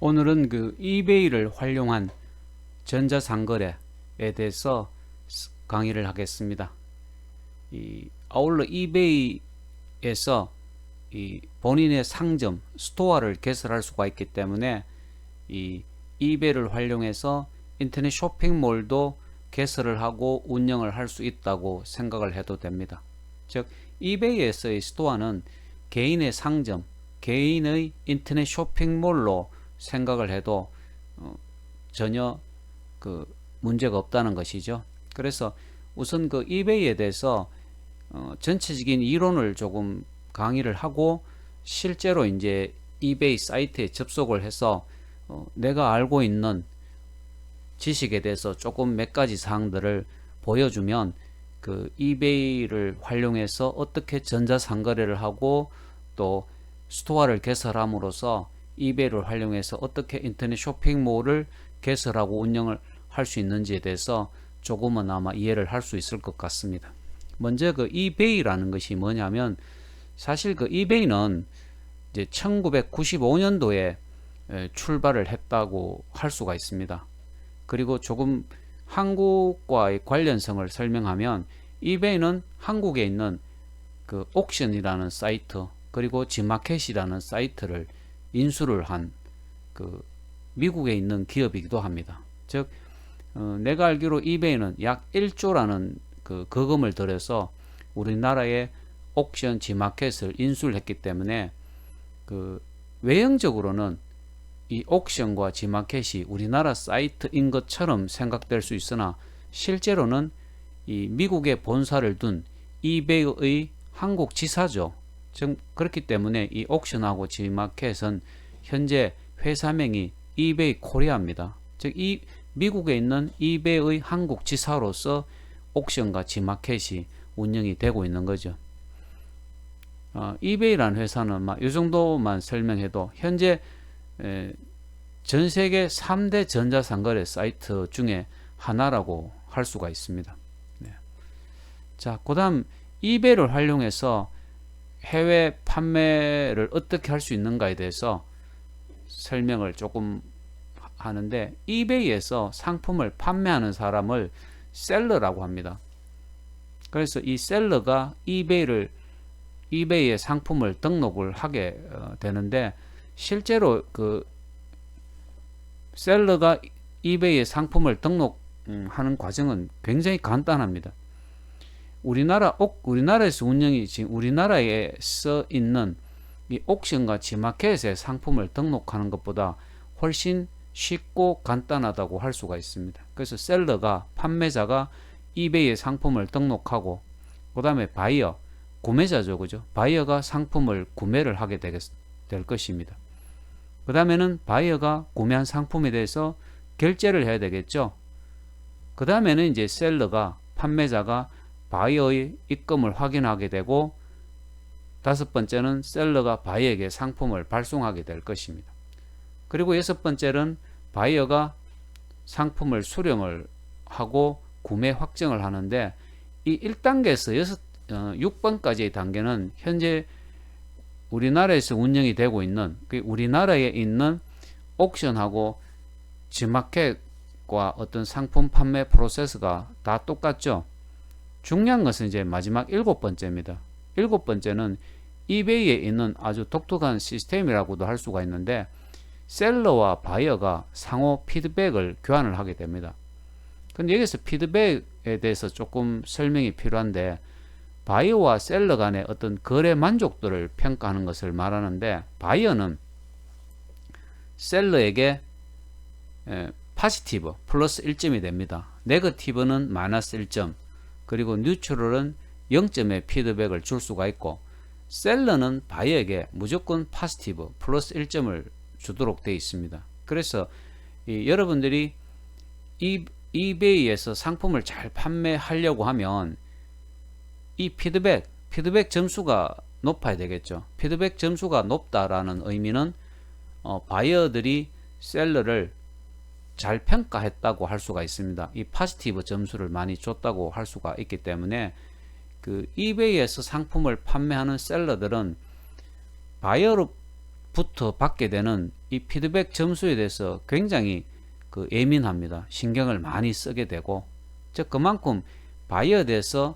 오늘은 그 이베이를 활용한 전자상거래에 대해서 강의를 하겠습니다. 아울러 이베이에서 본인의 상점, 스토어를 개설할 수가 있기 때문에 이 이베이를 활용해서 인터넷 쇼핑몰도 개설을 하고 운영을 할 수 있다고 생각을 해도 됩니다. 즉, 이베이에서의 스토어는 개인의 상점, 개인의 인터넷 쇼핑몰로 생각을 해도 전혀 문제가 없다는 것이죠. 그래서 우선 그 이베이에 대해서 전체적인 이론을 조금 강의를 하고 실제로 이제 이베이 사이트에 접속을 해서 내가 알고 있는 지식에 대해서 조금 몇 가지 사항들을 보여주면 그 이베이를 활용해서 어떻게 전자상거래를 하고 또 스토어를 개설함으로써 이베이를 활용해서 어떻게 인터넷 쇼핑몰을 개설하고 운영을 할 수 있는지에 대해서 조금은 아마 이해를 할 수 있을 것 같습니다. 먼저 그 이베이라는 것이 뭐냐면, 사실 그 이베이는 이제 1995년도에 출발을 했다고 할 수가 있습니다. 그리고 조금 한국과의 관련성을 설명하면, 이베이는 한국에 있는 그 옥션이라는 사이트 그리고 지마켓이라는 사이트를 인수를 한 그 미국에 있는 기업이기도 합니다. 즉, 내가 알기로 이베이는 약 1조라는 그 거금을 들여서 우리나라의 옥션 지마켓을 인수를 했기 때문에 그 외형적으로는 이 옥션과 지마켓이 우리나라 사이트인 것처럼 생각될 수 있으나, 실제로는 이 미국에 본사를 둔 이베이의 한국 지사죠. 즉, 그렇기 때문에 이 옥션하고 지마켓은 현재 회사명이 이베이 코리아입니다. 즉, 이 미국에 있는 이베이의 한국 지사로서 옥션과 지마켓이 운영이 되고 있는 거죠. 이베이라는 회사는 이 정도만 설명해도 현재 전 세계 3대 전자상거래 사이트 중에 하나라고 할 수가 있습니다. 네. 자, 그 다음 이베이를 활용해서 해외 판매를 어떻게 할 수 있는가에 대해서 설명을 조금 하는데, 이베이에서 상품을 판매하는 사람을 셀러라고 합니다. 그래서 이 셀러가 이베이에 상품을 등록을 하게 되는데, 실제로 그 셀러가 이베이에 상품을 등록하는 과정은 굉장히 간단합니다. 우리나라에서 운영이 지금 우리나라에 써 있는 이 옥션과 지마켓에 상품을 등록하는 것보다 훨씬 쉽고 간단하다고 할 수가 있습니다. 그래서 셀러가, 판매자가 이베이에 상품을 등록하고, 그 다음에 바이어, 구매자죠, 그죠? 바이어가 상품을 구매를 하게 될 것입니다. 그 다음에는 바이어가 구매한 상품에 대해서 결제를 해야 되겠죠. 그 다음에는 이제 셀러가, 판매자가 바이어의 입금을 확인하게 되고, 다섯 번째는 셀러가 바이어에게 상품을 발송하게 될 것입니다. 그리고 여섯 번째는 바이어가 상품을 수령을 하고 구매 확정을 하는데, 이 1단계에서 6번까지의 단계는 현재 우리나라에서 운영이 되고 있는, 우리나라에 있는 옥션하고 지마켓과 어떤 상품 판매 프로세스가 다 똑같죠. 중요한 것은 이제 마지막 7번째입니다. 7번째는 이베이에 있는 아주 독특한 시스템이라고도 할 수가 있는데, 셀러와 바이어가 상호 피드백을 교환을 하게 됩니다. 근데 여기서 피드백에 대해서 조금 설명이 필요한데, 바이어와 셀러 간의 어떤 거래 만족도를 평가하는 것을 말하는데, 바이어는 셀러에게 포지티브 플러스 1점이 됩니다. 네거티브는 마이너스 1점, 그리고 뉴트럴은 0점의 피드백을 줄 수가 있고, 셀러는 바이어에게 무조건 포지티브 플러스 1점을 주도록 되어 있습니다. 그래서 여러분들이 이베이에서 상품을 잘 판매하려고 하면 이 피드백 점수가 높아야 되겠죠. 피드백 점수가 높다라는 의미는 바이어들이 셀러를 잘 평가했다고 할 수가 있습니다. 이 포지티브 점수를 많이 줬다고 할 수가 있기 때문에 그 이베이에서 상품을 판매하는 셀러들은 바이어로부터 받게 되는 이 피드백 점수에 대해서 굉장히 예민합니다. 신경을 많이 쓰게 되고, 즉 그만큼 바이어에 대해서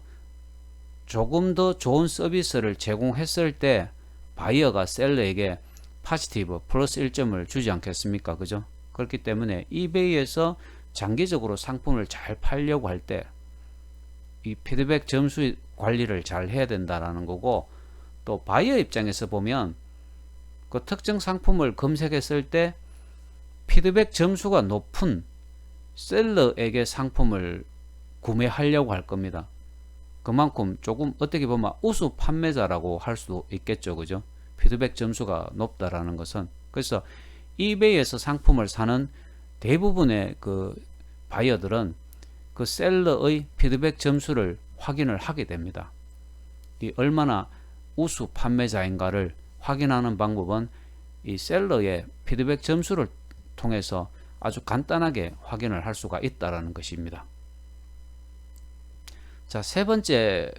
조금 더 좋은 서비스를 제공했을 때 바이어가 셀러에게 포지티브 플러스 1점을 주지 않겠습니까? 그죠? 그렇기 때문에 이베이에서 장기적으로 상품을 잘 팔려고 할 때 이 피드백 점수 관리를 잘 해야 된다라는 거고, 또 바이어 입장에서 보면 그 특정 상품을 검색했을 때 피드백 점수가 높은 셀러에게 상품을 구매하려고 할 겁니다. 그만큼 조금 어떻게 보면 우수 판매자라고 할 수도 있겠죠. 그죠? 피드백 점수가 높다라는 것은. 그래서 이베이에서 상품을 사는 대부분의 그 바이어들은 그 셀러의 피드백 점수를 확인을 하게 됩니다. 이 얼마나 우수 판매자인가를 확인하는 방법은 이 셀러의 피드백 점수를 통해서 아주 간단하게 확인을 할 수가 있다라는 것입니다. 자, 세 번째,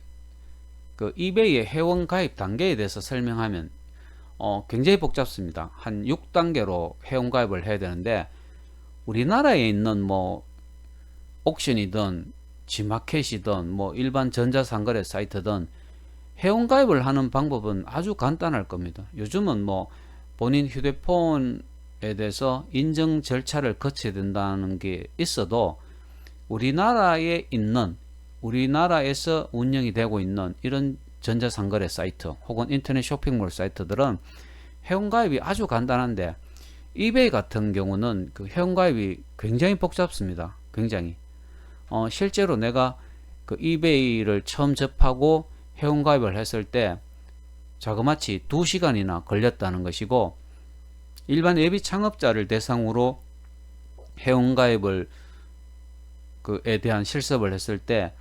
그 이베이의 회원 가입 단계에 대해서 설명하면 굉장히 복잡습니다. 한 6단계로 회원 가입을 해야 되는데, 우리나라에 있는 뭐 옥션이든 지마켓이든 뭐 일반 전자상거래 사이트든 회원 가입을 하는 방법은 아주 간단할 겁니다. 요즘은 뭐 본인 휴대폰에 대해서 인증 절차를 거쳐야 된다는 게 있어도 우리나라에 있는, 우리나라에서 운영이 되고 있는 이런 전자상거래 사이트 혹은 인터넷 쇼핑몰 사이트들은 회원가입이 아주 간단한데, 이베이 같은 경우는 그 회원가입이 굉장히 복잡습니다. 굉장히. 실제로 내가 그 이베이를 처음 접하고 회원가입을 했을 때 자그마치 2시간이나 걸렸다는 것이고, 일반 예비 창업자를 대상으로 회원가입을 에 대한 실습을 했을 때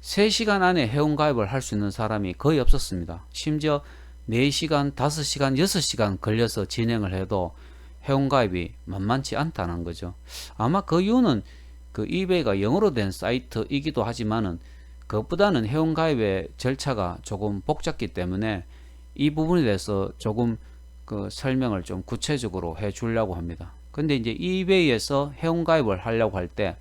3시간 안에 회원가입을 할 수 있는 사람이 거의 없었습니다. 심지어 4시간, 5시간, 6시간 걸려서 진행을 해도 회원가입이 만만치 않다는 거죠. 아마 그 이유는 그 이베이가 영어로 된 사이트이기도 하지만은 그것보다는 회원가입의 절차가 조금 복잡기 때문에 이 부분에 대해서 조금 그 설명을 좀 구체적으로 해 주려고 합니다. 근데 이제 이베이에서 회원가입을 하려고 할 때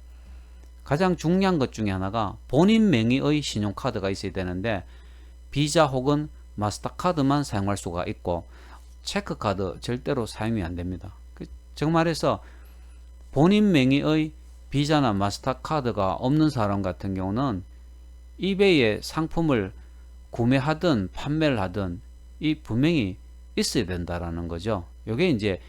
가장 중요한 것 중에 하나가 본인 명의의 신용카드가 있어야 되는데, 비자 혹은 마스터카드만 사용할 수가 있고 체크카드 절대로 사용이 안 됩니다. 즉 말해서 본인 명의의 비자나 마스터카드가 없는 사람 같은 경우는 이베이에 상품을 구매하든 판매를 하든 이 분명히 있어야 된다라는 거죠. 이게 이제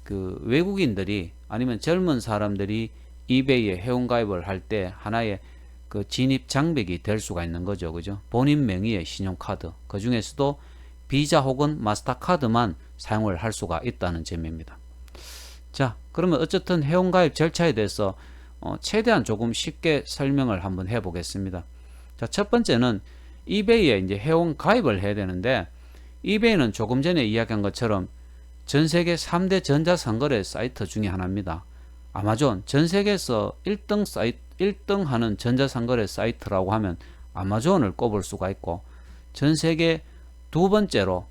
그 외국인들이 아니면 젊은 사람들이 이베이에 회원가입을 할 때 하나의 그 진입 장벽이 될 수가 있는 거죠. 그죠? 본인 명의의 신용카드, 그 중에서도 비자 혹은 마스터카드만 사용을 할 수가 있다는 점입니다. 자, 그러면 어쨌든 회원가입 절차에 대해서 최대한 조금 쉽게 설명을 한번 해 보겠습니다. 자, 첫 번째는 이베이에 이제 회원 가입을 해야 되는데, 이베이는 조금 전에 이야기한 것처럼 전 세계 3대 전자상거래 사이트 중에 하나입니다. 아마존, 전 세계에서 1등 하는 전자상거래 사이트라고 하면 아마존을 꼽을 수가 있고, 전 세계 두 번째로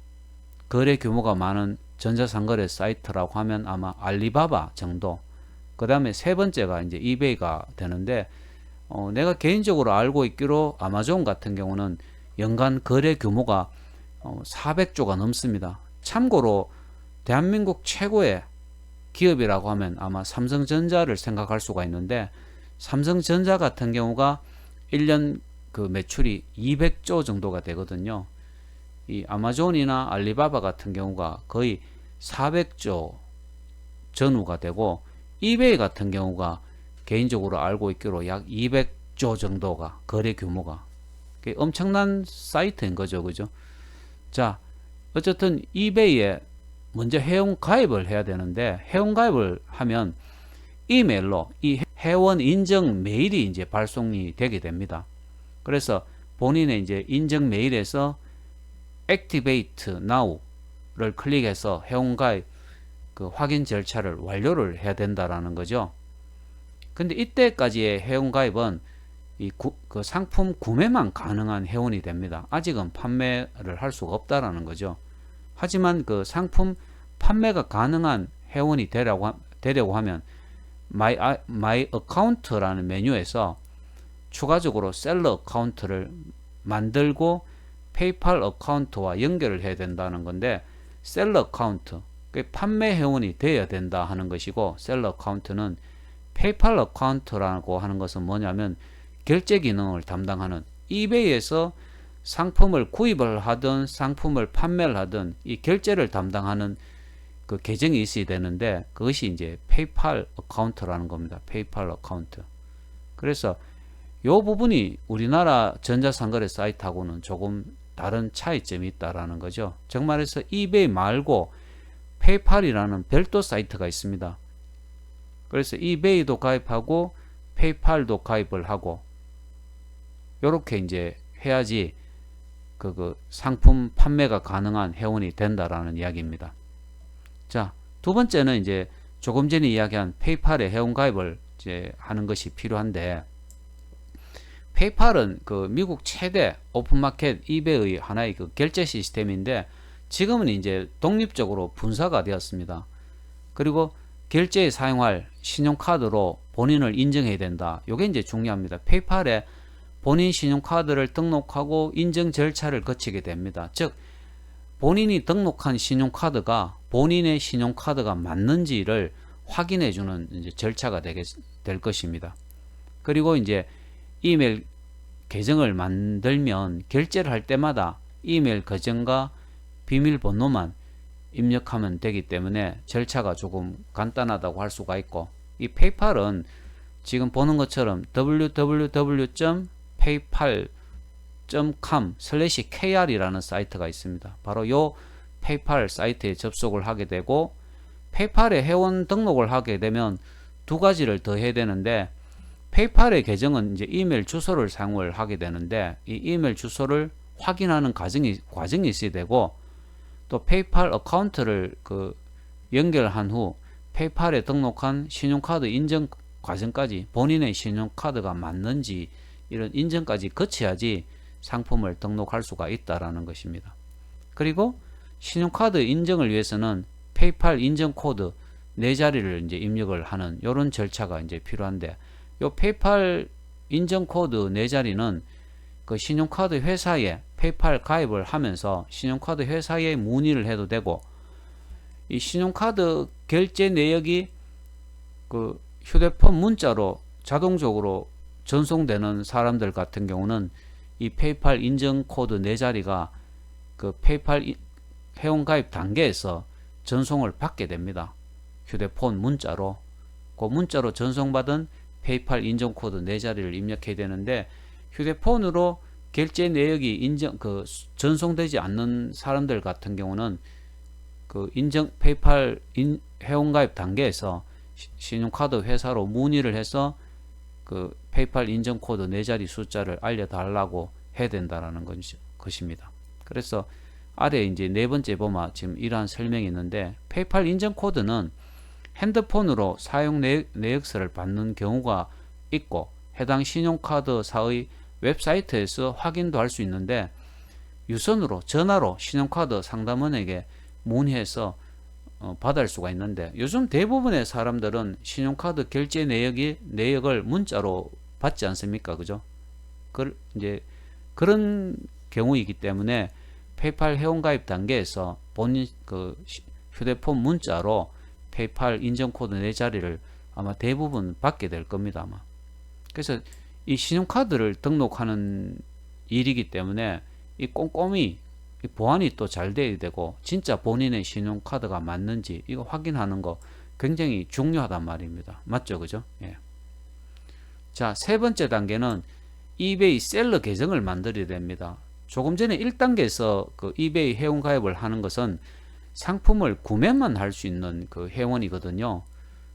거래 규모가 많은 전자상거래 사이트라고 하면 아마 알리바바 정도, 그 다음에 세 번째가 이제 이베이가 되는데, 내가 개인적으로 알고 있기로 아마존 같은 경우는 연간 거래 규모가 400조가 넘습니다. 참고로 대한민국 최고의 기업이라고 하면 아마 삼성전자를 생각할 수가 있는데, 삼성전자 같은 경우가 1년 그 매출이 200조 정도가 되거든요. 이 아마존이나 알리바바 같은 경우가 거의 400조 전후가 되고, 이베이 같은 경우가 개인적으로 알고 있기로 약 200조 정도가 거래 규모가, 엄청난 사이트인 거죠. 그죠? 자, 어쨌든 이베이에 먼저 회원 가입을 해야 되는데, 회원 가입을 하면 이메일로 이 회원 인증 메일이 이제 발송이 되게 됩니다. 그래서 본인의 이제 인증 메일에서 Activate Now를 클릭해서 회원 가입 그 확인 절차를 완료를 해야 된다라는 거죠. 근데 이때까지의 회원 가입은 그 상품 구매만 가능한 회원이 됩니다. 아직은 판매를 할 수가 없다라는 거죠. 하지만 그 상품 판매가 가능한 회원이 되려고 하면 My Account라는 메뉴에서 추가적으로 셀러 어카운트를 만들고 페이팔 어카운트와 연결을 해야 된다는 건데, 셀러 어카운트, 판매 회원이 되어야 된다 하는 것이고, 셀러 어카운트는 페이팔 어카운트라고 하는 것은 뭐냐면 결제 기능을 담당하는, 이베이에서 상품을 구입을 하든 상품을 판매를 하든 이 결제를 담당하는 그 계정이 있어야 되는데, 그것이 이제 페이팔 어카운트라는 겁니다. 페이팔 어카운트. 그래서 이 부분이 우리나라 전자상거래 사이트하고는 조금 다른 차이점이 있다라는 거죠. 정말해서 이베이 말고 페이팔이라는 별도 사이트가 있습니다. 그래서 이베이도 가입하고 페이팔도 가입을 하고 요렇게 이제 해야지 그 상품 판매가 가능한 회원이 된다라는 이야기입니다. 자, 두 번째는 이제 조금 전에 이야기한 페이팔의 회원 가입을 이제 하는 것이 필요한데, 페이팔은 그 미국 최대 오픈마켓 이베이의 하나의 그 결제 시스템인데, 지금은 이제 독립적으로 분사가 되었습니다. 그리고 결제에 사용할 신용카드로 본인을 인증해야 된다. 이게 이제 중요합니다. 페이팔에 본인 신용카드를 등록하고 인증 절차를 거치게 됩니다. 즉, 본인이 등록한 신용카드가 본인의 신용카드가 맞는지를 확인해주는 이제 절차가 될 것입니다. 그리고 이제 이메일 계정을 만들면 결제를 할 때마다 이메일 계정과 비밀번호만 입력하면 되기 때문에 절차가 조금 간단하다고 할 수가 있고, 이 페이팔은 지금 보는 것처럼 www.paypal.com/kr이라는 사이트가 있습니다. 바로 요 페이팔 사이트에 접속을 하게 되고, 페이팔에 회원 등록을 하게 되면 두 가지를 더 해야 되는데, 페이팔의 계정은 이제 이메일 주소를 사용을 하게 되는데, 이 이메일 주소를 확인하는 과정이 있어야 되고, 또 페이팔 어카운트를 연결한 후 페이팔에 등록한 신용카드 인증 과정까지 본인의 신용카드가 맞는지 이런 인증까지 거쳐야지 상품을 등록할 수가 있다라는 것입니다. 그리고 신용카드 인증을 위해서는 페이팔 인증 코드 4자리를 이제 입력을 하는 이런 절차가 이제 필요한데, 요 페이팔 인증 코드 4자리는 그 신용카드 회사에 페이팔 가입을 하면서 신용카드 회사에 문의를 해도 되고, 이 신용카드 결제 내역이 그 휴대폰 문자로 자동적으로 전송되는 사람들 같은 경우는 이 페이팔 인증 코드 4자리가 그 페이팔 회원 가입 단계에서 전송을 받게 됩니다. 휴대폰 문자로. 그 문자로 전송받은 페이팔 인증 코드 4자리를 입력해야 되는데, 휴대폰으로 결제 내역이 전송되지 않는 사람들 같은 경우는 그 페이팔 회원가입 단계에서 신용카드 회사로 문의를 해서 그 페이팔 인증 코드 4자리 숫자를 알려달라고 해야 된다라는 것입니다. 그래서 아래 이제 네 번째 보면 지금 이러한 설명이 있는데, 페이팔 인증 코드는 핸드폰으로 사용 내역서를 받는 경우가 있고, 해당 신용카드사의 웹사이트에서 확인도 할 수 있는데, 유선으로 전화로 신용카드 상담원에게 문의해서 받을 수가 있는데, 요즘 대부분의 사람들은 신용카드 결제 내역을 문자로 받지 않습니까? 그죠? 이제 그런 경우이기 때문에 페이팔 회원가입 단계에서 본인 그 휴대폰 문자로 페이팔 인증코드 4자리를 아마 대부분 받게 될 겁니다. 아마. 그래서 이 신용카드를 등록하는 일이기 때문에 이 꼼꼼히 보안이 또 잘 돼야 되고, 진짜 본인의 신용카드가 맞는지 이거 확인하는 거 굉장히 중요하단 말입니다. 맞죠? 그죠? 예. 자, 세 번째 단계는 이베이 셀러 계정을 만들어야 됩니다. 조금 전에 1단계에서 그 이베이 회원 가입을 하는 것은 상품을 구매만 할 수 있는 그 회원이거든요.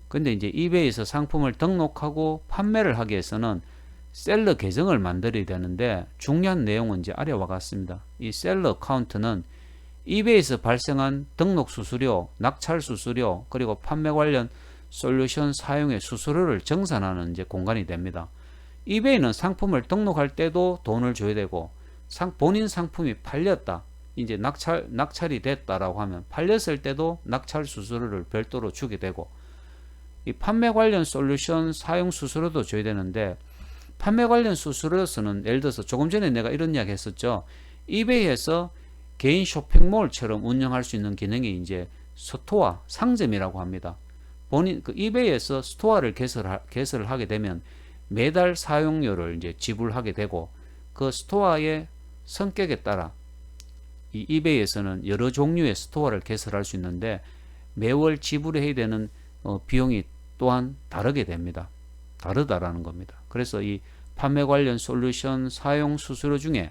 근데 이제 이베이에서 상품을 등록하고 판매를 하기 위해서는 셀러 계정을 만들어야 되는데, 중요한 내용은 이제 아래와 같습니다. 이 셀러 어카운트는 이베이에서 발생한 등록 수수료, 낙찰 수수료, 그리고 판매 관련 솔루션 사용의 수수료를 정산하는 이제 공간이 됩니다. 이베이는 상품을 등록할 때도 돈을 줘야 되고, 본인 상품이 팔렸다, 이제 낙찰이 됐다라고 하면 팔렸을 때도 낙찰 수수료를 별도로 주게 되고, 이 판매 관련 솔루션 사용 수수료도 줘야 되는데, 판매 관련 수수료로서는 예를 들어서 조금 전에 내가 이런 이야기 했었죠. 이베이에서 개인 쇼핑몰처럼 운영할 수 있는 기능이 이제 스토어, 상점이라고 합니다. 본인 그 이베이에서 스토어를 개설을 하게 되면 매달 사용료를 이제 지불하게 되고, 그 스토어의 성격에 따라 이 이베이에서는 여러 종류의 스토어를 개설할 수 있는데 매월 지불해야 되는 비용이 또한 다르게 됩니다. 다르다라는 겁니다. 그래서 이 판매 관련 솔루션 사용 수수료 중에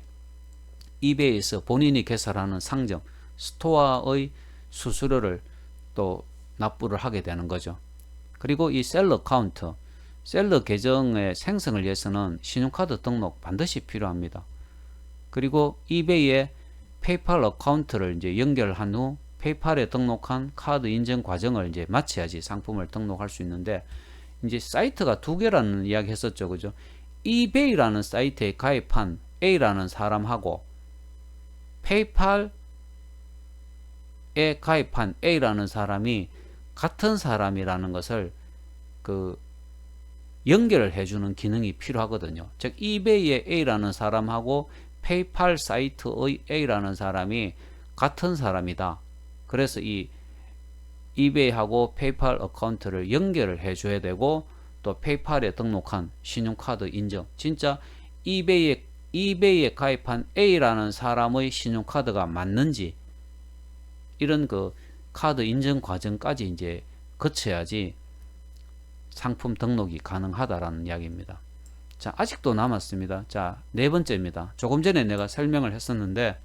이베이에서 본인이 개설하는 상점, 스토어의 수수료를 또 납부를 하게 되는 거죠. 그리고 이 셀러 어카운트, 셀러 계정의 생성을 위해서는 신용카드 등록 반드시 필요합니다. 그리고 이베이에 페이팔 어카운트를 이제 연결한 후 페이팔에 등록한 카드 인증 과정을 이제 마쳐야지 상품을 등록할 수 있는데, 이제 사이트가 두 개라는 이야기 했었죠. 그죠? 이베이라는 사이트에 가입한 A라는 사람하고 페이팔에 가입한 A라는 사람이 같은 사람이라는 것을 연결을 해주는 기능이 필요하거든요. 즉 이베이의 A라는 사람하고 페이팔 사이트의 A라는 사람이 같은 사람이다. 그래서 이 이베이하고 페이팔 어카운트를 연결을 해줘야 되고, 또 페이팔에 등록한 신용카드 인증, 진짜 이베이에 가입한 A라는 사람의 신용카드가 맞는지 이런 그 카드 인증 과정까지 이제 거쳐야지 상품 등록이 가능하다라는 이야기입니다. 자, 아직도 남았습니다. 자, 네 번째입니다. 조금 전에 내가 설명을 했었는데,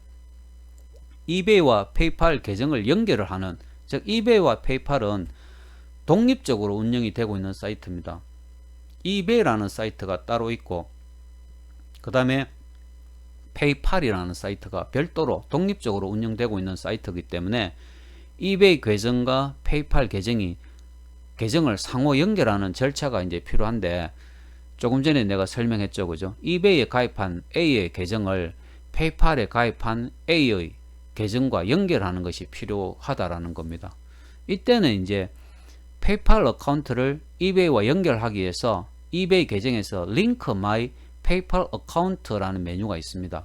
이베이와 페이팔 계정을 연결을 하는, 즉 이베이와 페이팔은 독립적으로 운영이 되고 있는 사이트입니다. 이베이라는 사이트가 따로 있고, 그 다음에 페이팔이라는 사이트가 별도로 독립적으로 운영되고 있는 사이트이기 때문에 이베이 계정과 페이팔 계정을 상호 연결하는 절차가 이제 필요한데, 조금 전에 내가 설명했죠. 그죠? 이베이에 가입한 A의 계정을 페이팔에 가입한 A의 계정과 연결하는 것이 필요하다라는 겁니다. 이때는 이제 페이팔 어카운트를 이베이와 연결하기 위해서 이베이 계정에서 링크 마이 페이팔 어카운트라는 메뉴가 있습니다.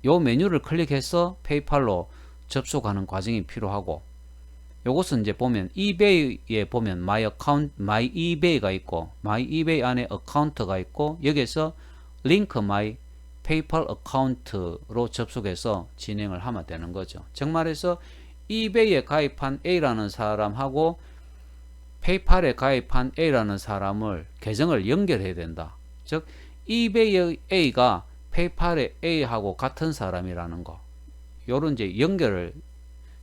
이 메뉴를 클릭해서 페이팔로 접속하는 과정이 필요하고, 요것은 이제 보면 이베이에 보면 마이 이베이가 있고, 마이 이베이 안에 어카운트가 있고, 여기에서 링크 마이 페이팔 어카운트로 접속해서 진행을 하면 되는 거죠. 즉 말해서 이베이에 가입한 A라는 사람하고 페이팔에 가입한 A라는 사람을 계정을 연결해야 된다. 즉 이베이의 A가 페이팔의 A하고 같은 사람이라는 거, 요런 이제 연결을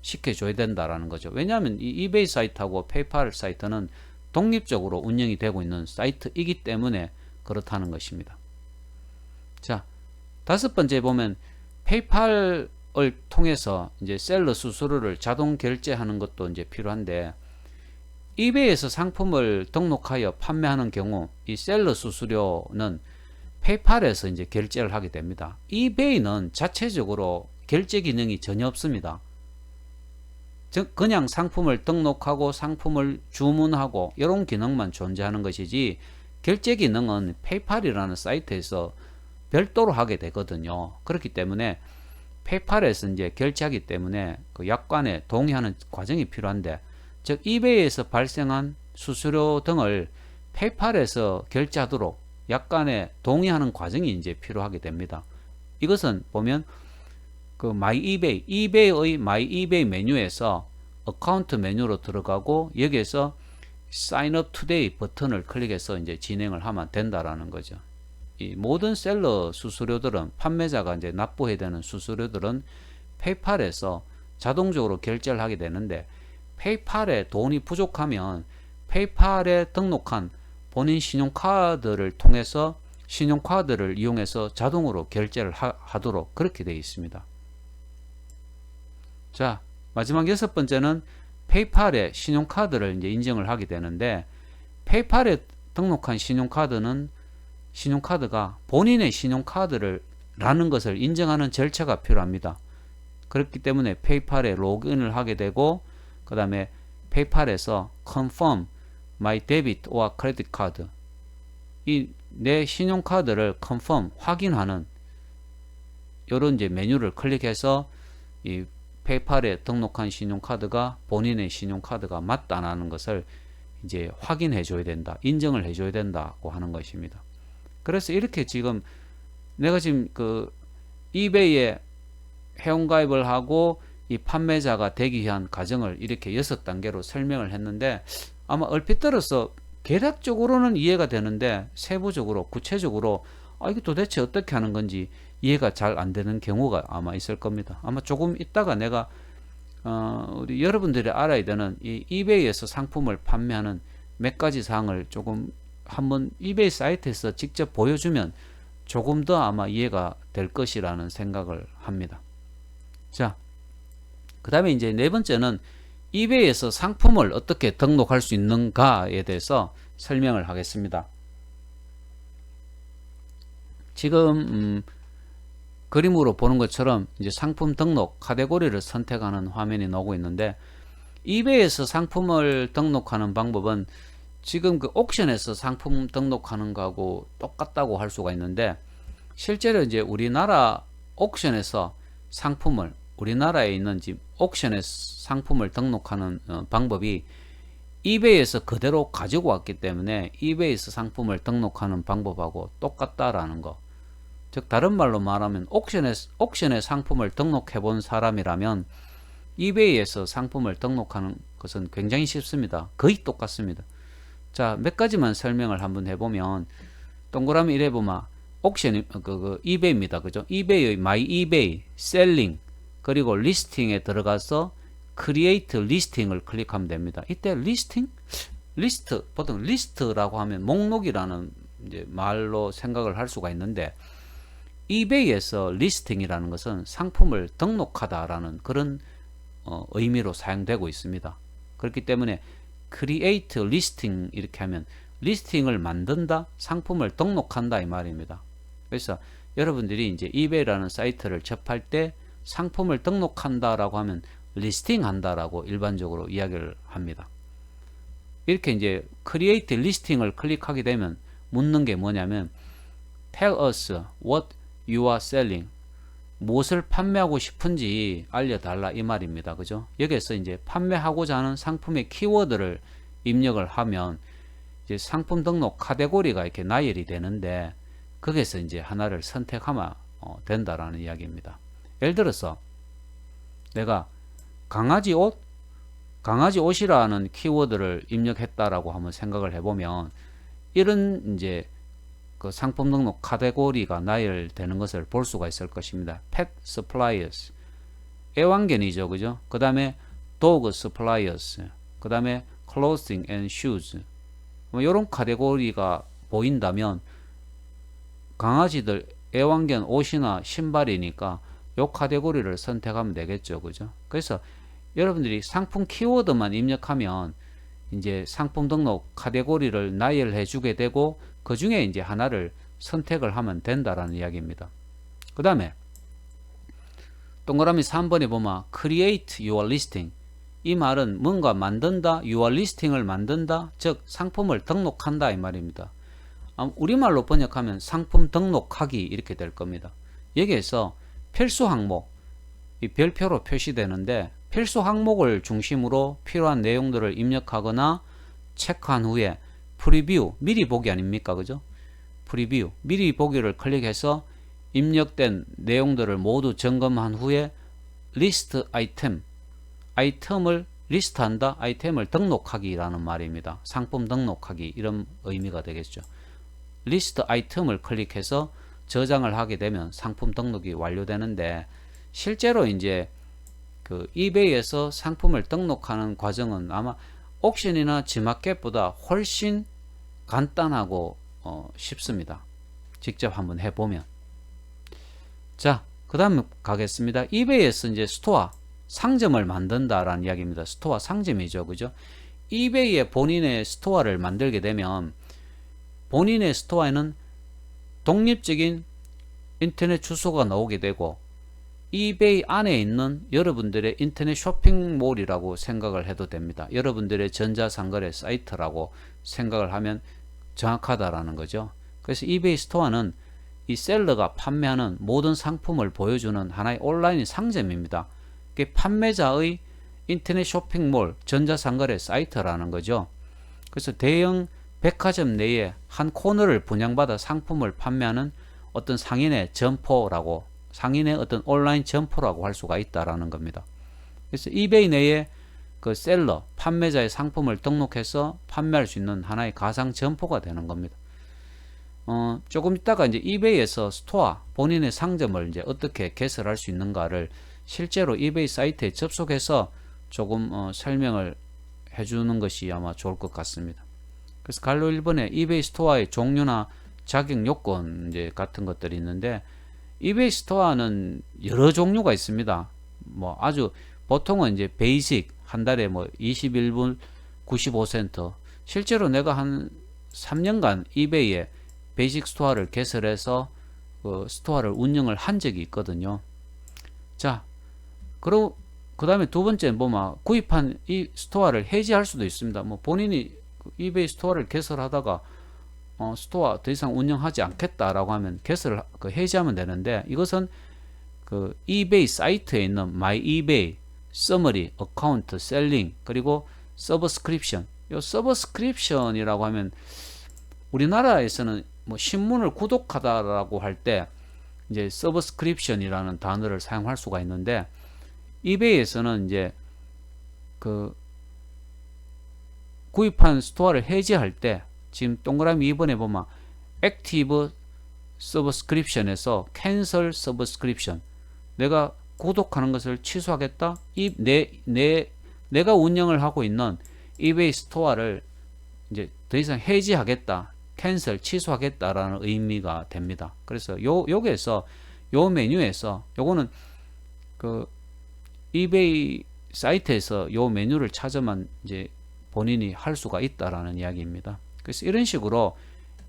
시켜줘야 된다라는 거죠. 왜냐하면 이 이베이 사이트하고 페이팔 사이트는 독립적으로 운영이 되고 있는 사이트이기 때문에 그렇다는 것입니다. 자, 다섯 번째 보면 페이팔을 통해서 이제 셀러 수수료를 자동 결제하는 것도 이제 필요한데, 이베이에서 상품을 등록하여 판매하는 경우 이 셀러 수수료는 페이팔에서 이제 결제를 하게 됩니다. 이베이는 자체적으로 결제 기능이 전혀 없습니다. 즉 그냥 상품을 등록하고 상품을 주문하고 이런 기능만 존재하는 것이지, 결제 기능은 페이팔이라는 사이트에서 별도로 하게 되거든요. 그렇기 때문에 페이팔에서 이제 결제하기 때문에 그 약관에 동의하는 과정이 필요한데, 즉 이베이에서 발생한 수수료 등을 페이팔에서 결제하도록 약관에 동의하는 과정이 이제 필요하게 됩니다. 이것은 보면 그 마이 이베이, 이베이의 마이 이베이 메뉴에서 어카운트 메뉴로 들어가고, 여기에서 Sign up today 버튼을 클릭해서 이제 진행을 하면 된다라는 거죠. 이 모든 셀러 수수료들은, 판매자가 이제 납부해야 되는 수수료들은 페이팔에서 자동적으로 결제를 하게 되는데, 페이팔에 돈이 부족하면 페이팔에 등록한 본인 신용카드를 통해서 신용카드를 이용해서 자동으로 결제를 하도록 그렇게 되어 있습니다. 자, 마지막 여섯 번째는 페이팔에 신용카드를 이제 인증을 하게 되는데, 페이팔에 등록한 신용카드가 본인의 신용카드를 라는 것을 인정하는 절차가 필요합니다. 그렇기 때문에 페이팔에 로그인을 하게 되고 그 다음에 페이팔에서 confirm my debit or credit card, 이 내 신용카드를 confirm 확인하는 이런 이제 메뉴를 클릭해서 이 페이팔에 등록한 신용카드가 본인의 신용카드가 맞다는 것을 이제 확인해 줘야 된다, 인정을 해 줘야 된다고 하는 것입니다. 그래서 이렇게 지금 내가 지금 그 이베이에 회원가입을 하고 이 판매자가 되기 위한 과정을 이렇게 6단계로 설명을 했는데, 아마 얼핏 들어서 개략적으로는 이해가 되는데 세부적으로 구체적으로 이게 도대체 어떻게 하는 건지 이해가 잘 안 되는 경우가 아마 있을 겁니다. 아마 조금 있다가 내가 우리 여러분들이 알아야 되는 이 이베이에서 상품을 판매하는 몇 가지 사항을 조금 한번 이베이 사이트에서 직접 보여주면 조금 더 아마 이해가 될 것이라는 생각을 합니다. 자, 그 다음에 이제 네 번째는 이베이에서 상품을 어떻게 등록할 수 있는가에 대해서 설명을 하겠습니다. 지금 그림으로 보는 것처럼 이제 상품 등록 카테고리를 선택하는 화면이 나오고 있는데, 이베이에서 상품을 등록하는 방법은 지금 그 옥션에서 상품 등록하는 거하고 똑같다고 할 수가 있는데, 실제로 이제 우리나라 옥션에서 상품을, 우리나라에 있는 집 옥션에 상품을 등록하는 방법이 이베이에서 그대로 가지고 왔기 때문에 이베이에서 상품을 등록하는 방법하고 똑같다라는 거. 즉 다른 말로 말하면 옥션에 상품을 등록해 본 사람이라면 이베이에서 상품을 등록하는 것은 굉장히 쉽습니다. 거의 똑같습니다. 자, 몇 가지만 설명을 한번 해보면, 동그라미 이래 보면 옥션이 이베이입니다. 그죠? 이베이의 마이 이베이, 셀링, 그리고 리스팅에 들어가서 크리에이트 리스팅을 클릭하면 됩니다. 이때 리스팅? 리스트, 보통 리스트라고 하면 목록이라는 이제 말로 생각을 할 수가 있는데, 이베이에서 리스팅이라는 것은 상품을 등록하다라는 그런 의미로 사용되고 있습니다. 그렇기 때문에 크리에이트 리스팅 이렇게 하면 리스팅을 만든다, 상품을 등록한다 이 말입니다. 그래서 여러분들이 이제 이베이라는 사이트를 접할 때 상품을 등록한다라고 하면 리스팅 한다라고 일반적으로 이야기를 합니다. 이렇게 이제 크리에이트 리스팅을 클릭하게 되면 묻는 게 뭐냐면 tell us what you are selling, 무엇을 판매하고 싶은지 알려달라 이 말입니다. 그죠? 여기에서 이제 판매하고자 하는 상품의 키워드를 입력을 하면 이제 상품 등록 카테고리가 이렇게 나열이 되는데, 거기에서 이제 하나를 선택하면 된다라는 이야기입니다. 예를 들어서 내가 강아지 옷이라는 키워드를 입력했다라고 한번 생각을 해보면, 이런 이제 그 상품 등록 카테고리가 나열되는 것을 볼 수가 있을 것입니다. Pet suppliers, 애완견이죠, 그죠? 그 다음에 dog suppliers, 그 다음에 clothing and shoes, 뭐 이런 카테고리가 보인다면 강아지들 애완견 옷이나 신발이니까 요 카테고리를 선택하면 되겠죠, 그죠? 그래서 여러분들이 상품 키워드만 입력하면 이제 상품 등록 카테고리를 나열해 주게 되고, 그 중에 이제 하나를 선택을 하면 된다라는 이야기입니다. 그 다음에 동그라미 3번에 보면 create your listing, 이 말은 뭔가 만든다, your listing을 만든다, 즉 상품을 등록한다 이 말입니다. 우리말로 번역하면 상품 등록하기 이렇게 될 겁니다. 여기에서 필수 항목, 이 별표로 표시되는데, 필수 항목을 중심으로 필요한 내용들을 입력하거나 체크한 후에 프리뷰, 미리 보기 아닙니까? 그죠? 프리뷰, 미리 보기를 클릭해서 입력된 내용들을 모두 점검한 후에 리스트 아이템, 아이템을 리스트한다, 아이템을 등록하기라는 말입니다. 상품 등록하기 이런 의미가 되겠죠. 리스트 아이템을 클릭해서 저장을 하게 되면 상품 등록이 완료되는데, 실제로 이제 그 이베이에서 상품을 등록하는 과정은 아마 옥션이나 지마켓보다 훨씬 간단하고 쉽습니다. 직접 한번 해보면. 자, 그 다음 가겠습니다. 이베이에서 이제 스토어, 상점을 만든다라는 이야기입니다. 스토어, 상점이죠, 그죠? 이베이에 본인의 스토어를 만들게 되면 본인의 스토어에는 독립적인 인터넷 주소가 나오게 되고 이베이 안에 있는 여러분들의 인터넷 쇼핑몰이라고 생각을 해도 됩니다. 여러분들의 전자상거래 사이트라고 생각을 하면 정확하다라는 거죠. 그래서 이베이 스토어는 이 셀러가 판매하는 모든 상품을 보여주는 하나의 온라인 상점입니다. 이게 판매자의 인터넷 쇼핑몰, 전자상거래 사이트라는 거죠. 그래서 대형 백화점 내에 한 코너를 분양받아 상품을 판매하는 어떤 상인의 점포라고, 상인의 어떤 온라인 점포라고 할 수가 있다라는 겁니다. 그래서 이베이 내에 그 셀러, 판매자의 상품을 등록해서 판매할 수 있는 하나의 가상 점포가 되는 겁니다. 조금 있다가 이제 이베이에서 스토어, 본인의 상점을 이제 어떻게 개설할 수 있는가를 실제로 이베이 사이트에 접속해서 조금 설명을 해주는 것이 아마 좋을 것 같습니다. 그래서 갈로 1번에 이베이 스토어의 종류나 자격 요건 이제 같은 것들이 있는데, 이베이 스토어는 여러 종류가 있습니다. 뭐 아주 보통은 이제 베이직 한 달에 뭐 21불 95센트. 실제로 내가 한 3년간 이베이에 베이직 스토어를 개설해서 그 스토어를 운영을 한 적이 있거든요. 자, 그리고 그 다음에 두 번째 보면 구입한 이 스토어를 해지할 수도 있습니다. 뭐 본인이 이베이 스토어를 개설하다가 스토어 더 이상 운영하지 않겠다라고 하면 개설을 해지하면 되는데, 이것은 그 이베이 사이트에 있는 My eBay, 서머리, 어카운트, 셀링, 그리고 서브스크립션. 요 서브스크립션이라고 하면 우리나라에서는 뭐 신문을 구독하다라고 할 때 이제 서브스크립션이라는 단어를 사용할 수가 있는데, 이베이에서는 이제 그 구입한 스토어를 해지할 때 지금 동그라미 2번에 보면 액티브 서브스크립션에서 캔슬 서브스크립션, 내가 구독하는 것을 취소하겠다, 내가 운영을 하고 있는 이베이 스토어를 이제 더 이상 해지하겠다, 캔슬 취소하겠다라는 의미가 됩니다. 그래서 여기에서 요 메뉴에서 요거는 그 이베이 사이트에서 요 메뉴를 찾아만 이제 본인이 할 수가 있다라는 이야기입니다. 그래서 이런 식으로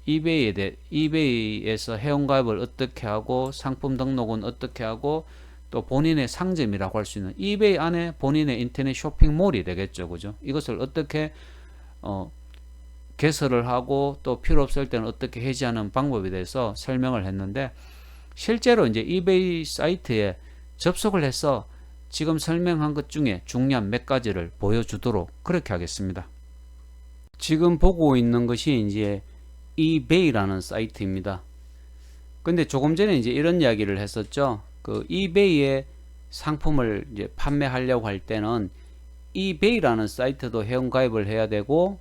이베이에서 회원가입을 어떻게 하고, 상품 등록은 어떻게 하고, 또 본인의 상점이라고 할 수 있는 이베이 안에 본인의 인터넷 쇼핑몰이 되겠죠. 그죠? 이것을 어떻게 개설을 하고 또 필요 없을 때는 어떻게 해지하는 방법에 대해서 설명을 했는데, 실제로 이제 이베이 사이트에 접속을 해서 지금 설명한 것 중에 중요한 몇 가지를 보여주도록 그렇게 하겠습니다. 지금 보고 있는 것이 이제 이베이라는 사이트입니다. 근데 조금 전에 이제 이런 이야기를 했었죠. 그 이베이에 상품을 이제 판매하려고 할 때는 이베이라는 사이트도 회원가입을 해야 되고,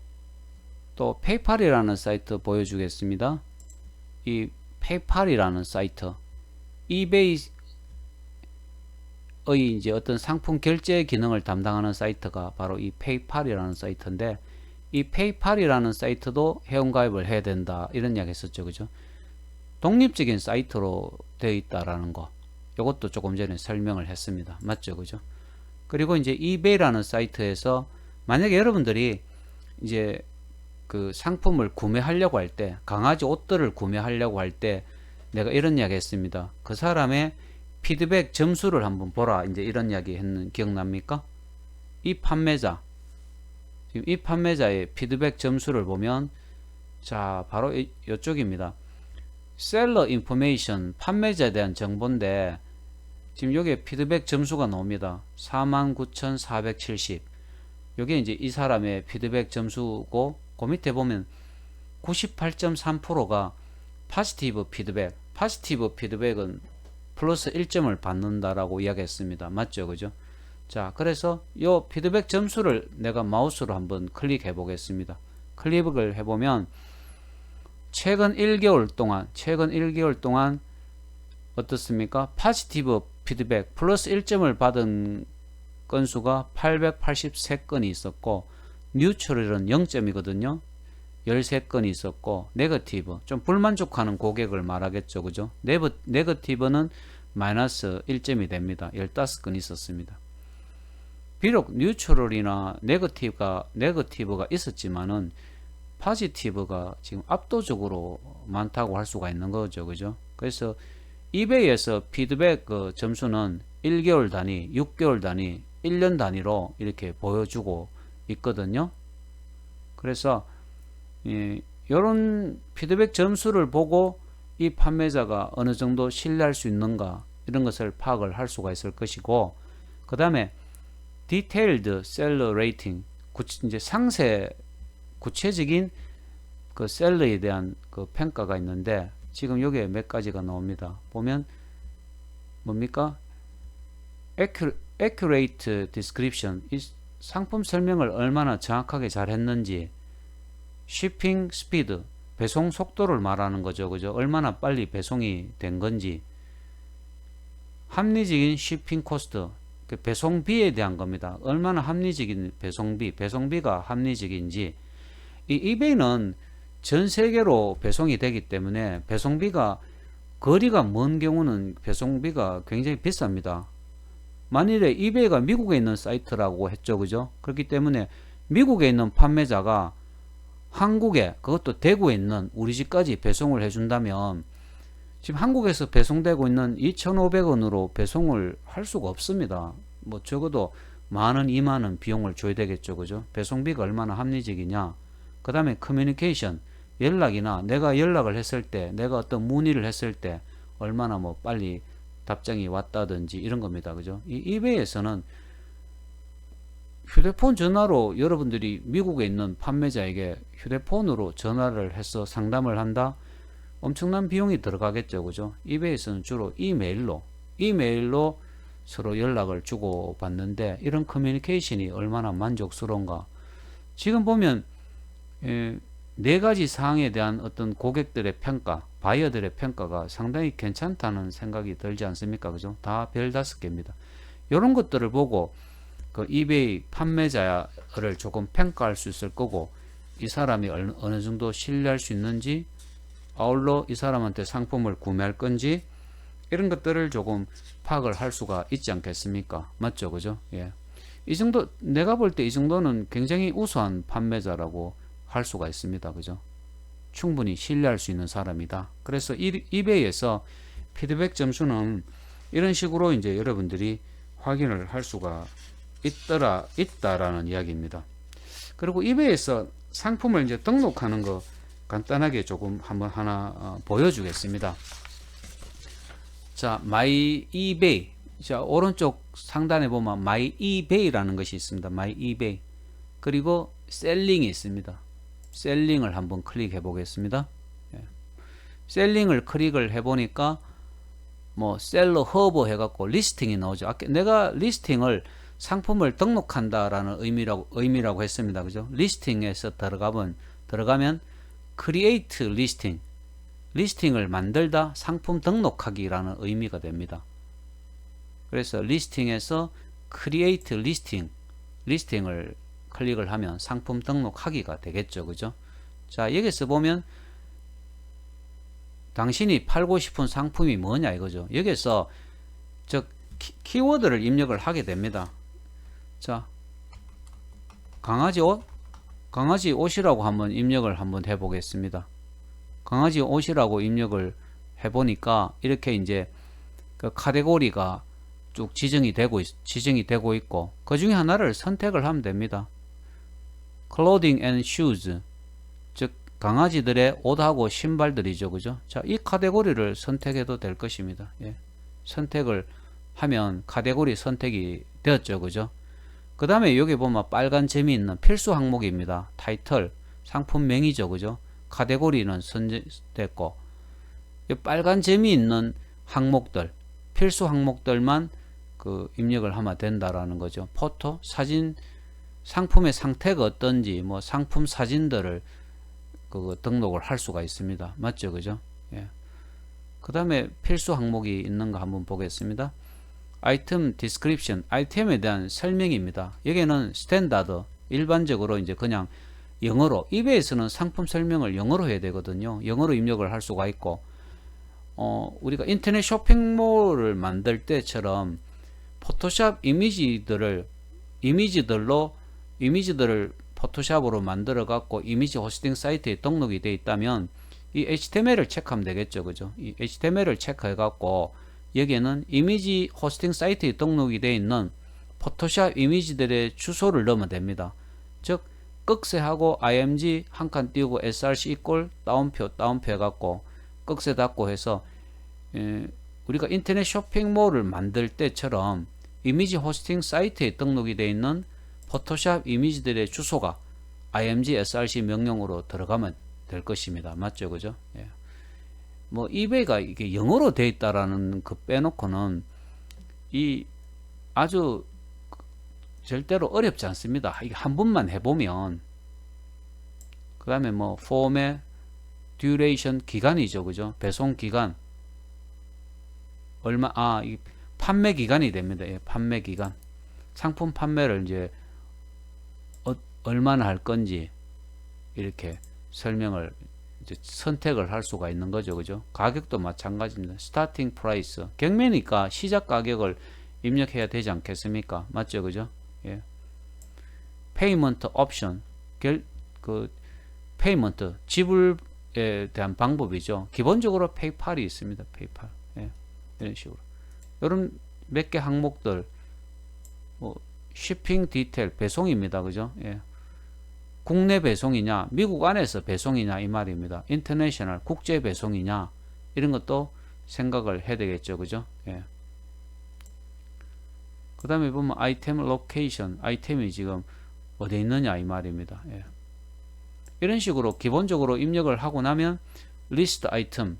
또 페이팔이라는 사이트 보여주겠습니다. 이 페이팔이라는 사이트, 이베이의 이제 어떤 상품 결제 기능을 담당하는 사이트가 바로 이 페이팔이라는 사이트인데, 이 페이팔이라는 사이트도 회원가입을 해야 된다, 이런 이야기 했었죠. 그죠? 독립적인 사이트로 되어 있다라는 거, 이것도 조금 전에 설명을 했습니다. 맞죠? 그죠? 그리고 이제 이베이라는 사이트에서 만약에 여러분들이 이제 그 상품을 구매하려고 할 때, 강아지 옷들을 구매하려고 할 때 내가 이런 이야기 했습니다. 그 사람의 피드백 점수를 한번 보라, 이제 이런 이야기 했는 기억납니까? 이 판매자, 지금 이 판매자의 피드백 점수를 보면, 자, 바로 이쪽입니다. 셀러 인포메이션, 판매자에 대한 정보인데, 지금 여기에 피드백 점수가 나옵니다. 49,470. 이게 이제 이 사람의 피드백 점수고, 그 밑에 보면 98.3%가 포지티브 피드백. 포지티브 피드백은 플러스 1점을 받는다라고 이야기했습니다. 맞죠? 그죠? 자, 그래서 이 피드백 점수를 내가 마우스로 한번 클릭해 보겠습니다. 클릭을 해보면 최근 1개월 동안 어떻습니까? 포지티브 피드백 플러스 1점을 받은 건수가 883건이 있었고, 뉴트럴은 0점이거든요. 13건이 있었고, 네거티브, 좀 불만족하는 고객을 말하겠죠. 그죠? 네거티브는 마이너스 1점이 됩니다. 15건 있었습니다. 비록 뉴트럴이나 네거티브가 있었지만은 포지티브가 지금 압도적으로 많다고 할 수가 있는 거죠. 그죠? 그래서 이베이에서 피드백 그 점수는 1개월 단위, 6개월 단위, 1년 단위로 이렇게 보여주고 있거든요. 그래서 이런 피드백 점수를 보고 이 판매자가 어느 정도 신뢰할 수 있는가 이런 것을 파악을 할 수가 있을 것이고, 그 다음에 디테일드 셀러 레이팅, 이제 상세 구체적인 그 셀러에 대한 그 평가가 있는데, 지금 여기에 몇 가지가 나옵니다. 보면 뭡니까? accurate description, 이 상품 설명을 얼마나 정확하게 잘 했는지, shipping speed, 배송 속도를 말하는 거죠. 그죠? 얼마나 빨리 배송이 된 건지, 합리적인 shipping cost, 그 배송비에 대한 겁니다. 얼마나 합리적인 배송비가 합리적인지. 이 이베이는 전 세계로 배송이 되기 때문에 배송비가, 거리가 먼 경우는 배송비가 굉장히 비쌉니다. 만일에 이베이가 미국에 있는 사이트라고 했죠. 그죠? 그렇기 때문에 미국에 있는 판매자가 한국에, 그것도 대구에 있는 우리 집까지 배송을 해준다면 지금 한국에서 배송되고 있는 2,500원으로 배송을 할 수가 없습니다. 뭐 적어도 만원, 2만원 비용을 줘야 되겠죠. 그죠? 배송비가 얼마나 합리적이냐. 그 다음에 커뮤니케이션, 연락이나 내가 연락을 했을 때, 내가 어떤 문의를 했을 때 얼마나 뭐 빨리 답장이 왔다든지 이런 겁니다. 그죠? 이 이베이에서는 휴대폰 전화로 여러분들이 미국에 있는 판매자에게 휴대폰으로 전화를 해서 상담을 한다? 엄청난 비용이 들어가겠죠. 그죠? 이베이에서는 주로 이메일로 서로 연락을 주고 받는데, 이런 커뮤니케이션이 얼마나 만족스러운가. 지금 보면 네 가지 사항에 대한 어떤 고객들의 평가, 바이어들의 평가가 상당히 괜찮다는 생각이 들지 않습니까? 그죠? 다 별 5개입니다. 이런 것들을 보고 그 이베이 판매자를 조금 평가할 수 있을 거고, 이 사람이 어느 정도 신뢰할 수 있는지, 아울러 이 사람한테 상품을 구매할 건지, 이런 것들을 조금 파악을 할 수가 있지 않겠습니까? 맞죠? 그죠? 예. 이 정도, 내가 볼 때 이 정도는 굉장히 우수한 판매자라고 할 수가 있습니다. 그죠? 충분히 신뢰할 수 있는 사람이다. 그래서 이베이에서 피드백 점수는 이런 식으로 이제 여러분들이 확인을 할 수가 있다라는 이야기입니다. 그리고 이베이에서 상품을 이제 등록하는 거 간단하게 조금 한번 하나 보여주겠습니다. 자, 마이 이베이. 자, 오른쪽 상단에 보면 마이 이베이라는 것이 있습니다. 마이 이베이. 그리고 셀링이 있습니다. 셀링을 한번 클릭해 보겠습니다. 예. 셀링을 클릭을 해 보니까 뭐 셀러 허브 해갖고 리스팅이 나오죠. 아까 내가 리스팅을 상품을 등록한다라는 의미라고 했습니다. 그죠? 리스팅에서 들어가면 create listing, 리스팅을 만들다, 상품 등록하기라는 의미가 됩니다. 그래서 리스팅에서 create listing, 리스팅을 클릭을 하면 상품 등록하기가 되겠죠. 그죠? 자, 여기서 보면 당신이 팔고 싶은 상품이 뭐냐 이거죠. 여기서 키워드를 입력을 하게 됩니다. 자, 강아지 옷이라고 한번 입력을 한번 해 보겠습니다. 강아지 옷이라고 입력을 해 보니까 이렇게 이제 그 카테고리가 쭉 지정이 되고 있고, 그 중에 하나를 선택을 하면 됩니다. clothing and shoes, 즉 강아지들의 옷하고 신발들이죠. 그죠? 자, 이 카테고리를 선택해도 될 것입니다. 예. 선택을 하면 카테고리 선택이 되었죠. 그죠? 그 다음에 여기 보면 빨간 점이 있는 필수 항목입니다. 타이틀, 상품명이죠. 그죠? 카테고리는 선택됐고, 빨간 점이 있는 항목들, 필수 항목들만 그 입력을 하면 된다라는 거죠. 포토, 사진, 상품의 상태가 어떤지, 뭐 상품 사진들을 등록을 할 수가 있습니다. 맞죠? 그죠? 예. 그 다음에 필수 항목이 있는가 한번 보겠습니다. 아이템 디스크립션, 아이템에 대한 설명입니다. 여기는 스탠다드, 일반적으로 이제 그냥 영어로, 이베이에서는 상품 설명을 영어로 해야 되거든요. 영어로 입력을 할 수가 있고, 우리가 인터넷 쇼핑몰을 만들 때처럼 포토샵 이미지들을 포토샵으로 만들어 갖고 이미지 호스팅 사이트에 등록이 되어 있다면, 이 HTML을 체크하면 되겠죠. 그죠? 이 HTML을 체크해 갖고 여기에는 이미지 호스팅 사이트에 등록이 되어 있는 포토샵 이미지들의 주소를 넣으면 됩니다. 즉 꺽쇠하고 img 한 칸 띄우고 src 이꼴 따옴표 해갖고 꺽쇠 닫고 해서 우리가 인터넷 쇼핑몰을 만들 때처럼 이미지 호스팅 사이트에 등록이 되어 있는 포토샵 이미지들의 주소가 img src 명령으로 들어가면 될 것입니다. 맞죠? 그죠? 예. 뭐 이베이가 이게 영어로 되어 있다라는 그 빼놓고는 이 아주 절대로 어렵지 않습니다. 이게 한 번만 해보면. 그 다음에 뭐 폼의 듀레이션 기간이죠. 그죠? 배송 기간 얼마, 이 판매 기간이 됩니다. 예, 판매 기간. 상품 판매를 이제 얼마나 할 건지 이렇게 설명을 이제 선택을 할 수가 있는 거죠. 그죠? 가격도 마찬가지입니다. 스타팅 프라이스. 경매니까 시작 가격을 입력해야 되지 않겠습니까? 맞죠? 그죠? 예. 페이먼트 옵션. 페이먼트 지불에 대한 방법이죠. 기본적으로 페이팔이 있습니다. 페이팔. 예. 이런 식으로. 이런 몇 개 항목들 뭐 shipping 디테일 배송입니다. 그죠? 예. 국내 배송이냐, 미국 안에서 배송이냐 이 말입니다. 인터내셔널 국제 배송이냐 이런 것도 생각을 해야 되겠죠. 그죠? 예. 그 다음에 보면 아이템 로케이션, 아이템이 지금 어디에 있느냐 이 말입니다. 예. 이런 식으로 기본적으로 입력을 하고 나면 리스트 아이템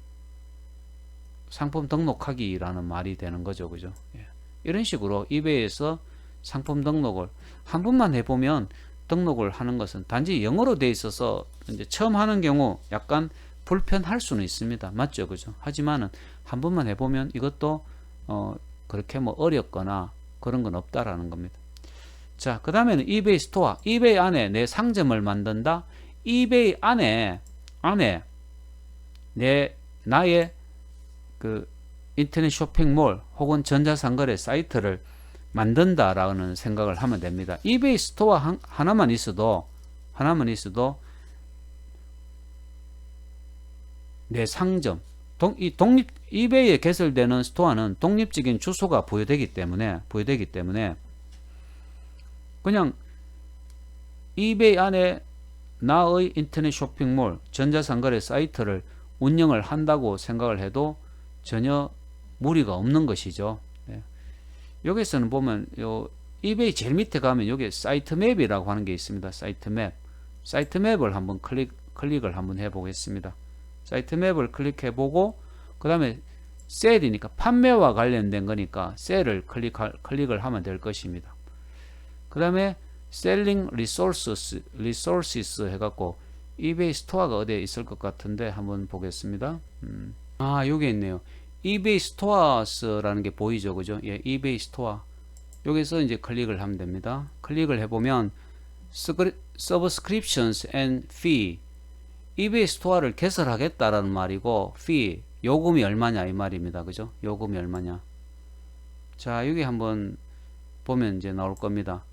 상품 등록하기라는 말이 되는 거죠. 그죠? 예. 이런 식으로 이베이에서 상품 등록을 한 번만 해보면 등록을 하는 것은 단지 영어로 되어 있어서 이제 처음 하는 경우 약간 불편할 수는 있습니다. 맞죠? 그죠? 하지만은 한 번만 해보면 이것도 그렇게 뭐 어렵거나 그런 건 없다라는 겁니다. 자, 그 다음에는 이베이 스토어. 이베이 안에 내 상점을 만든다. 이베이 안에 나의 그 인터넷 쇼핑몰 혹은 전자상거래 사이트를 만든다라는 생각을 하면 됩니다. 이베이 스토어 하나만 있어도 내 상점, 이베이에 개설되는 스토어는 독립적인 주소가 부여되기 때문에 그냥 이베이 안에 나의 인터넷 쇼핑몰, 전자상거래 사이트를 운영을 한다고 생각을 해도 전혀 무리가 없는 것이죠. 네. 여기서는 보면 요 이베이 제일 밑에 가면 여기 사이트 맵이라고 하는 게 있습니다. 사이트 맵을 한번 클릭을 한번 해보겠습니다. 사이트 맵을 클릭해 보고 그 다음에 셀이니까 판매와 관련된 거니까 셀을 클릭을 하면 될 것입니다. 그 다음에 셀링 리소시스 해갖고 이베이 스토어가 어디에 있을 것 같은데 한번 보겠습니다. 여기 있네요. 이베이 스토어스라는 게 보이죠, 그죠? 예, 이베이 스토어. 여기서 이제 클릭을 하면 됩니다. 클릭을 해보면 Subscriptions and Fee. 이베이 스토어를 개설하겠다라는 말이고 Fee 요금이 얼마냐 이 말입니다, 그죠? 요금이 얼마냐. 자, 여기 한번 보면 이제 나올 겁니다.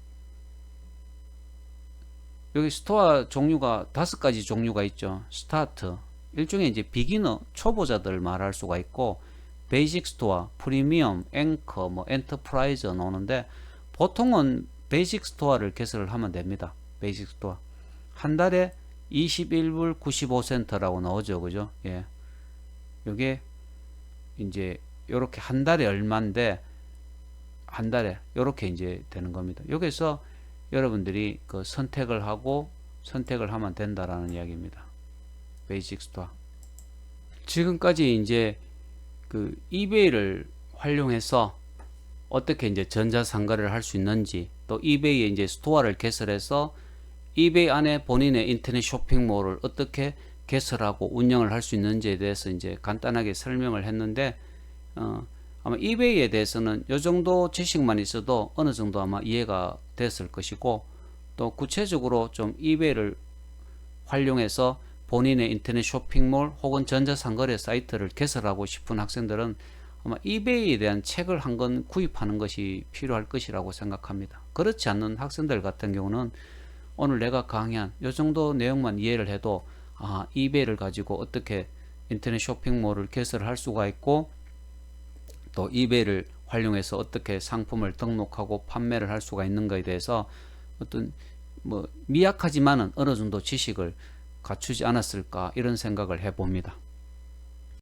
여기 스토어 종류가 5가지 종류가 있죠. 스타트. 일종의 이제 비기너, 초보자들 말할 수가 있고, 베이직 스토어, 프리미엄, 앵커, 뭐 엔터프라이즈 나오는데 보통은 베이직 스토어를 개설을 하면 됩니다. 베이직 스토어. 한 달에 21불 95센트라고 나오죠. 그죠? 예. 요게 이제 요렇게 한 달에 얼마인데 한 달에 요렇게 이제 되는 겁니다. 여기서 여러분들이 그 선택을 하면 된다라는 이야기입니다. 베이직 스토어. 지금까지 이제 그 이베이를 활용해서 어떻게 이제 전자상거래를 할 수 있는지, 또 이베이에 이제 스토어를 개설해서 이베이 안에 본인의 인터넷 쇼핑몰을 어떻게 개설하고 운영을 할 수 있는지에 대해서 이제 간단하게 설명을 했는데, 아마 이베이에 대해서는 이 정도 지식만 있어도 어느 정도 아마 이해가 됐을 것이고, 또 구체적으로 좀 이베이를 활용해서 본인의 인터넷 쇼핑몰 혹은 전자상거래 사이트를 개설하고 싶은 학생들은 아마 이베이에 대한 책을 한 권 구입하는 것이 필요할 것이라고 생각합니다. 그렇지 않는 학생들 같은 경우는 오늘 내가 강의한 이 정도 내용만 이해를 해도 이베이를 가지고 어떻게 인터넷 쇼핑몰을 개설할 수가 있고 또 이베이를 활용해서 어떻게 상품을 등록하고 판매를 할 수가 있는 것에 대해서 어떤 미약하지만은 어느 정도 지식을 갖추지 않았을까 이런 생각을 해봅니다.